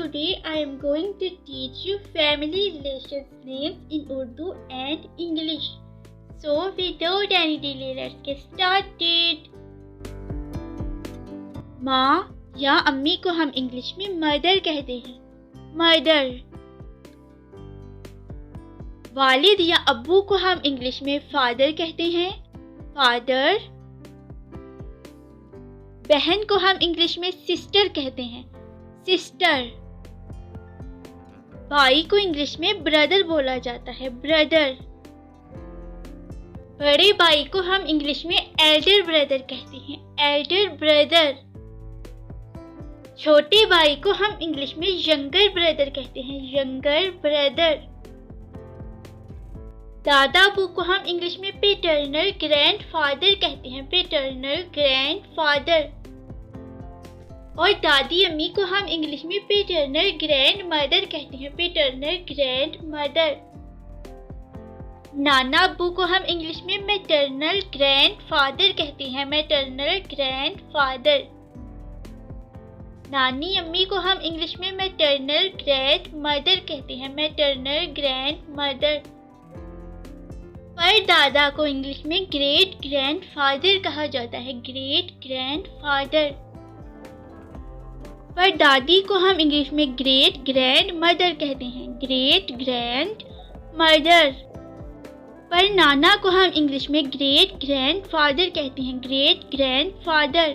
today I am going to teach you family relations names in Urdu and English. So without any delay, let's get started. माँ या अम्मी को हम English में mother कहते हैं, मदर। वालिद या अब्बू को हम इंग्लिश में फादर कहते हैं, फादर। बहन को हम इंग्लिश में सिस्टर कहते हैं, सिस्टर। भाई को इंग्लिश में ब्रदर बोला जाता है, ब्रदर। बड़े भाई को हम इंग्लिश में एल्डर ब्रदर कहते हैं, एल्डर ब्रदर। छोटे भाई को हम इंग्लिश में यंगर ब्रदर कहते हैं, यंगर ब्रदर। दादा अबू को हम इंग्लिश में पैटर्नल ग्रैंडफादर कहते हैं, पैटर्नल ग्रैंडफादर। और दादी अम्मी को हम इंग्लिश में पैटर्नल ग्रैंडमदर कहते हैं, पैटर्नल ग्रैंडमदर। नाना अब्बू को हम इंग्लिश में मैटरनल ग्रैंडफादर कहते हैं, मैटरनल ग्रैंडफादर। नानी अम्मी को हम इंग्लिश में मैटरनल ग्रैंडमदर कहते हैं, मैटरनल ग्रैंडमदर। पर दादा को इंग्लिश में ग्रेट ग्रैंडफादर कहा जाता है, ग्रेट ग्रैंडफादर। पर दादी को हम इंग्लिश में ग्रेट ग्रैंडमदर कहते हैं, ग्रेट ग्रैंडमदर। पर नाना को हम इंग्लिश में ग्रेट ग्रैंडफादर कहते हैं, ग्रेट ग्रैंडफादर।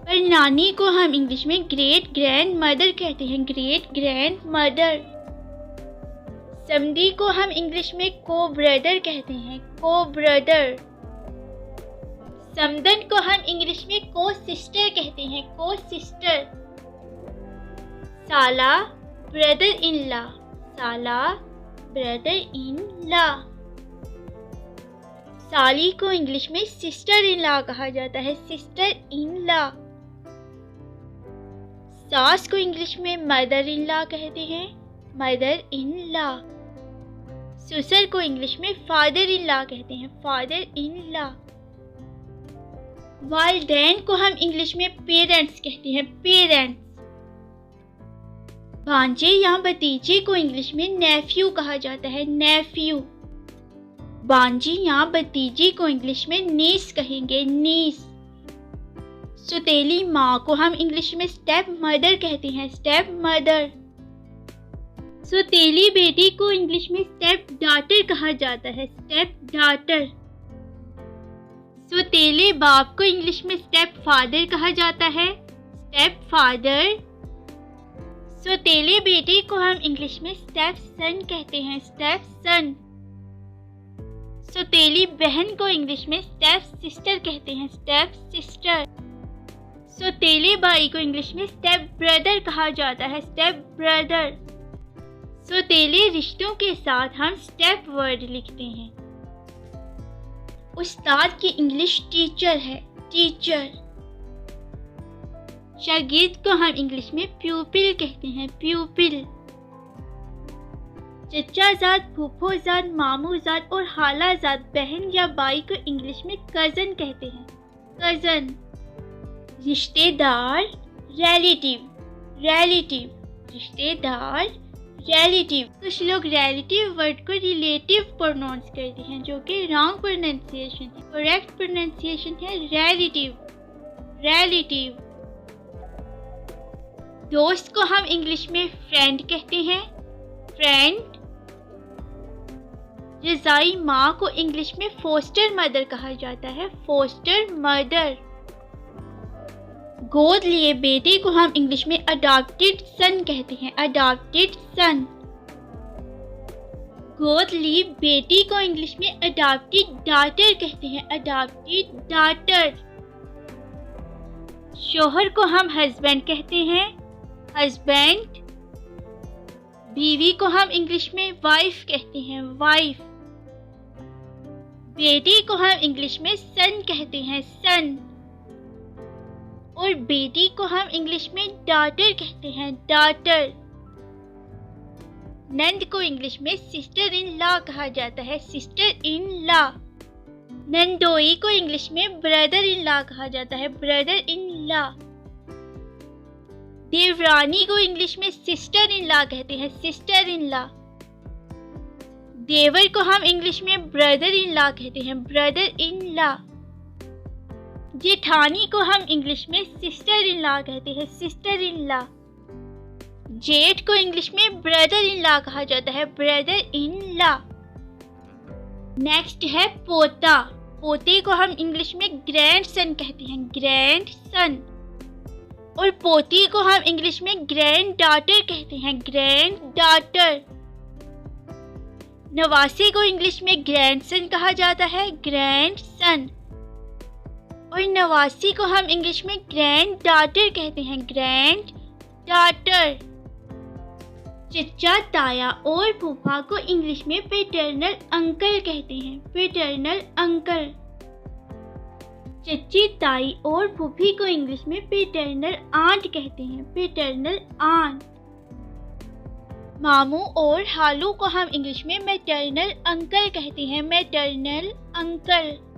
पर नानी को हम इंग्लिश में ग्रेट ग्रैंडमदर कहते हैं, ग्रेट ग्रैंडमदर। समधी को हम इंग्लिश में को ब्रदर कहते हैं, को ब्रदर। समदन को हम इंग्लिश में को सिस्टर कहते हैं, को सिस्टर। साला ब्रदर इन लॉ, साला ब्रदर इन लॉ। साली को इंग्लिश में सिस्टर इन लॉ कहा जाता है, सिस्टर इन लॉ। सास को इंग्लिश में मदर इन लॉ कहते हैं, मदर इन लॉ। ससुर को इंग्लिश में फादर इन लॉ कहते हैं, फादर इन लॉ। वालिदैन को हम इंग्लिश में पेरेंट्स कहते हैं, पेरेंट्स। भांजे या भतीजे को इंग्लिश में नेफ्यू कहा जाता है, नेफ्यू। भांजी या भतीजी को इंग्लिश में नीस कहेंगे, नीस। सुतेली माँ को हम इंग्लिश में स्टेप मदर कहते हैं, स्टेप मदर। सुतेली बेटी को इंग्लिश में स्टेप डॉटर कहा जाता है, स्टेप डॉटर। सुतेले बाप को इंग्लिश में स्टेप फादर कहा जाता है, स्टेप फादर। सुतेले बेटे को हम इंग्लिश में स्टेप सन कहते हैं, स्टेप सन। सुतेली बहन को इंग्लिश में स्टेप सिस्टर कहते हैं, स्टेप सिस्टर। सुतेले भाई को इंग्लिश में स्टेप ब्रदर कहा जाता है, स्टेप ब्रदर। सुतेले रिश्तों के साथ हम स्टेप वर्ड लिखते हैं। उस्ताद की इंग्लिश टीचर है, टीचर। शागिर्द को हम इंग्लिश में प्यूपिल कहते हैं, प्यूपिल। चचाजाद, फूफोजाद, मामूजाद और खालाजाद बहन या भाई को इंग्लिश में कजन कहते हैं, कजन। रिश्तेदार रिलेटिव, रिलेटिव, रिश्तेदार रिलेटिव। कुछ लोग रिलेटिव वर्ड को रिलेटिव प्रोनाउंस करते हैं, जो कि रॉन्ग प्रोनाउंसिएशन है। करेक्ट प्रोनाउंसिएशन है रिलेटिव, रिलेटिव। दोस्त को हम इंग्लिश में फ्रेंड कहते हैं, फ्रेंड। रज़ाई माँ को इंग्लिश में फोस्टर मदर कहा जाता है, फोस्टर मदर। गोद लिए बेटे को हम इंग्लिश में अडॉप्टेड सन कहते हैं, अडॉप्टेड सन। गोद ली बेटी को इंग्लिश में अडॉप्टेड डॉटर कहते हैं, अडॉप्टेड डॉटर। शोहर को हम हस्बैंड कहते हैं, हस्बैंड। बीवी को हम इंग्लिश में वाइफ कहते हैं, वाइफ। बेटी को हम इंग्लिश में सन कहते हैं, सन। और बेटी को हम इंग्लिश में डॉटर कहते हैं, डॉटर। नंद को इंग्लिश में सिस्टर इन लॉ कहा जाता है, सिस्टर इन लॉ। नंदोई को इंग्लिश में ब्रदर इन लॉ कहा जाता है, ब्रदर इन लॉ। देवरानी को इंग्लिश में सिस्टर इन लॉ कहते हैं, सिस्टर इन लॉ। देवर को हम इंग्लिश में ब्रदर इन लॉ कहते हैं, ब्रदर इन लॉ। जेठानी को हम इंग्लिश में सिस्टर इन लॉ कहते हैं, सिस्टर इन लॉ। जेठ को इंग्लिश में ब्रदर इन लॉ कहा जाता है, ब्रदर इन लॉ। नेक्स्ट है पोता। पोते को हम इंग्लिश में ग्रैंडसन कहते हैं, ग्रैंडसन। और पोती को हम इंग्लिश में ग्रैंड डॉटर कहते हैं, ग्रैंड डॉटर। नवासे को इंग्लिश में ग्रैंडसन कहा जाता है, ग्रैंडसन। और नवासी को हम इंग्लिश में ग्रैंड डॉटर कहते हैं, ग्रैंड डॉटर। चचा, ताया और फूफा को इंग्लिश में पैटर्नल अंकल कहते हैं, पैटर्नल अंकल। चची, ताई और फूफी को इंग्लिश में पैटर्नल आंट कहते हैं, पैटर्नल आंट। मामू और हालू को हम इंग्लिश में मैटरनल अंकल कहते हैं, मैटरनल अंकल।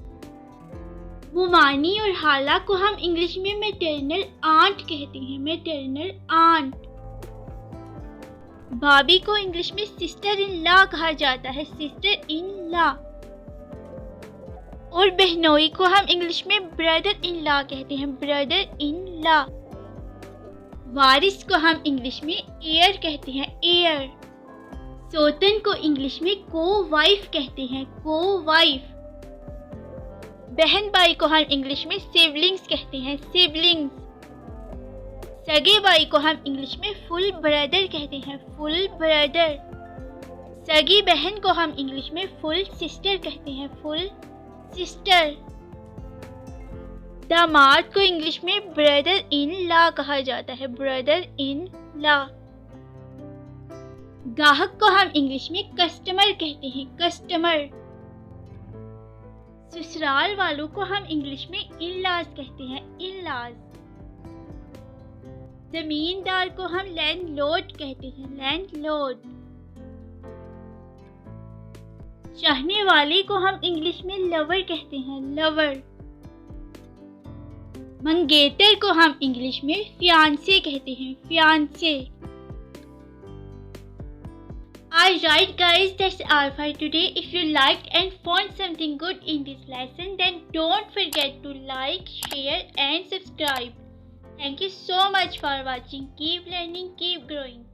मुमानी और हाला को हम इंग्लिश में मैटरनल आंट कहते हैं, मैटरनल आंट। भाभी को इंग्लिश में सिस्टर इन लॉ कहा जाता है, सिस्टर इन लॉ। और बहनोई को हम इंग्लिश में ब्रदर इन लॉ कहते हैं, ब्रदर इन लॉ। वारिस को हम इंग्लिश में एयर कहते हैं, एयर। सोतन को इंग्लिश में को वाइफ कहते हैं, को वाइफ। बहन भाई को हम इंग्लिश में सिबलिंग्स कहते हैं, सिबलिंग्स। सगे भाई को हम इंग्लिश में फुल ब्रदर कहते हैं, फुल ब्रदर। सगी बहन को हम इंग्लिश में फुल सिस्टर कहते हैं, फुल सिस्टर। दामाद को इंग्लिश में ब्रदर इन लॉ कहा जाता है, ब्रदर इन लॉ। ग्राहक को हम इंग्लिश में कस्टमर कहते हैं, कस्टमर। ससुराल वालों को हम इंग्लिश में इन लॉज कहते हैं, इन लॉज। जमींदार को हम लैंडलॉर्ड कहते हैं, लैंडलॉर्ड। चाहने वाले को हम इंग्लिश में लवर कहते हैं, लवर। मंगेतर को हम इंग्लिश में फियांसे कहते हैं, fiance. Alright guys, that's all for today. If you liked and found something good in this lesson, then don't forget to like, share and subscribe. Thank you so much for watching. Keep learning, keep growing.